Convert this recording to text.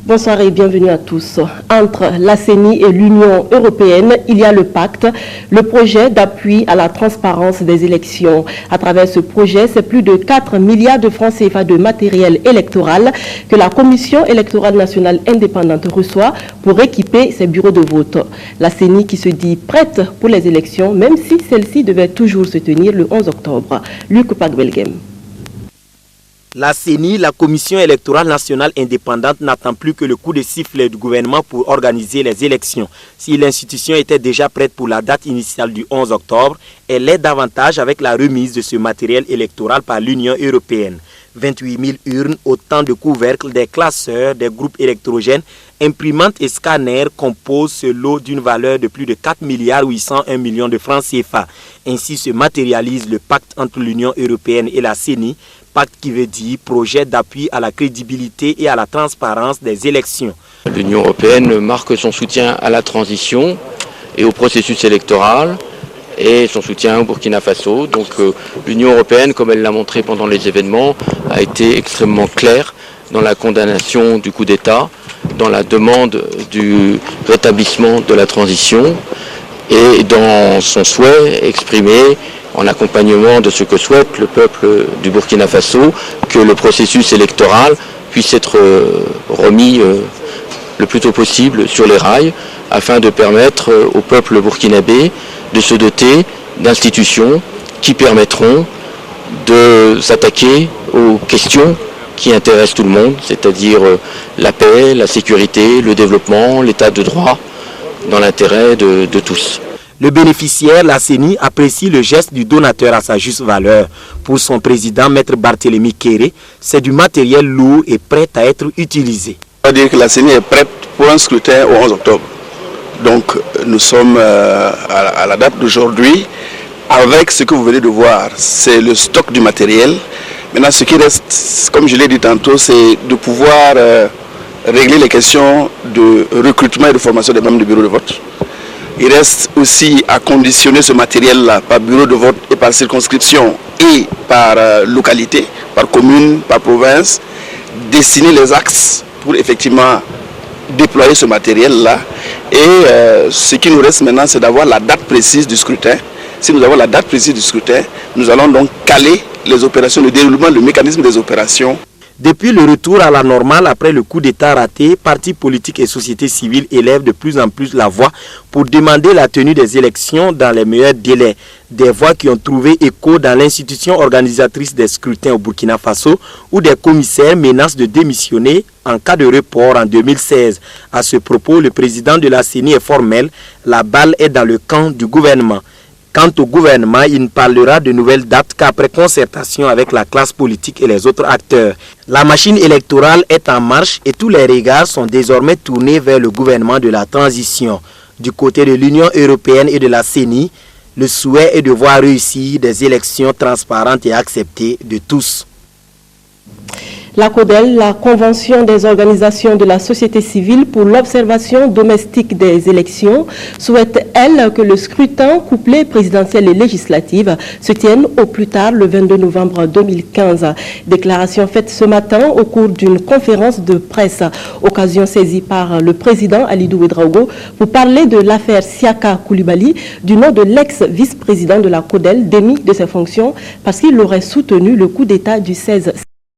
Bonsoir et bienvenue à tous. Entre la CENI et l'Union européenne, il y a le pacte, le projet d'appui à la transparence des élections. À travers ce projet, c'est plus de 4 milliards de francs CFA de matériel électoral que la Commission électorale nationale indépendante reçoit pour équiper ses bureaux de vote. La CENI qui se dit prête pour les élections, même si celle-ci devait toujours se tenir le 11 octobre. Luc Pagbelgem. La CENI, la Commission électorale nationale indépendante, n'attend plus que le coup de sifflet du gouvernement pour organiser les élections. Si l'institution était déjà prête pour la date initiale du 11 octobre, elle l'est davantage avec la remise de ce matériel électoral par l'Union européenne. 28 000 urnes, autant de couvercles, des classeurs, des groupes électrogènes, imprimantes et scanners composent ce lot d'une valeur de plus de 4 milliards 801 millions de francs CFA. Ainsi se matérialise le pacte entre l'Union européenne et la CENI, pacte qui veut dire projet d'appui à la crédibilité et à la transparence des élections. L'Union européenne marque son soutien à la transition et au processus électoral et son soutien au Burkina Faso. Donc l'Union européenne, comme elle l'a montré pendant les événements, a été extrêmement claire dans la condamnation du coup d'État, dans la demande du rétablissement de la transition et dans son souhait exprimé en accompagnement de ce que souhaite le peuple du Burkina Faso, que le processus électoral puisse être remis le plus tôt possible sur les rails, afin de permettre au peuple burkinabé de se doter d'institutions qui permettront de s'attaquer aux questions qui intéressent tout le monde, c'est-à-dire la paix, la sécurité, le développement, l'état de droit, dans l'intérêt de tous. Le bénéficiaire, la CENI, apprécie le geste du donateur à sa juste valeur. Pour son président, Maître Barthélémy Kéré, c'est du matériel lourd et prêt à être utilisé. On va dire que la CENI est prête pour un scrutin au 11 octobre. Donc nous sommes à la date d'aujourd'hui avec ce que vous venez de voir, c'est le stock du matériel. Maintenant ce qui reste, comme je l'ai dit tantôt, c'est de pouvoir régler les questions de recrutement et de formation des membres du bureau de vote. Il reste aussi à conditionner ce matériel-là par bureau de vote et par circonscription et par localité, par commune, par province, dessiner les axes pour effectivement déployer ce matériel-là. Et ce qui nous reste maintenant, c'est d'avoir la date précise du scrutin. Si nous avons la date précise du scrutin, nous allons donc caler les opérations, le déroulement, le mécanisme des opérations. Depuis le retour à la normale après le coup d'État raté, partis politiques et sociétés civiles élèvent de plus en plus la voix pour demander la tenue des élections dans les meilleurs délais. Des voix qui ont trouvé écho dans l'institution organisatrice des scrutins au Burkina Faso où des commissaires menacent de démissionner en cas de report en 2016. À ce propos, le président de la CENI est formel, la balle est dans le camp du gouvernement. Quant au gouvernement, il ne parlera de nouvelles dates qu'après concertation avec la classe politique et les autres acteurs. La machine électorale est en marche et tous les regards sont désormais tournés vers le gouvernement de la transition. Du côté de l'Union européenne et de la CENI, le souhait est de voir réussir des élections transparentes et acceptées de tous. La CODEL, la Convention des organisations de la société civile pour l'observation domestique des élections, souhaite, elle, que le scrutin couplé présidentiel et législative se tienne au plus tard le 22 novembre 2015. Déclaration faite ce matin au cours d'une conférence de presse, occasion saisie par le président Alidou Ouedraogo pour parler de l'affaire Siaka Koulibaly, du nom de l'ex-vice-président de la CODEL, démis de ses fonctions parce qu'il aurait soutenu le coup d'État du 16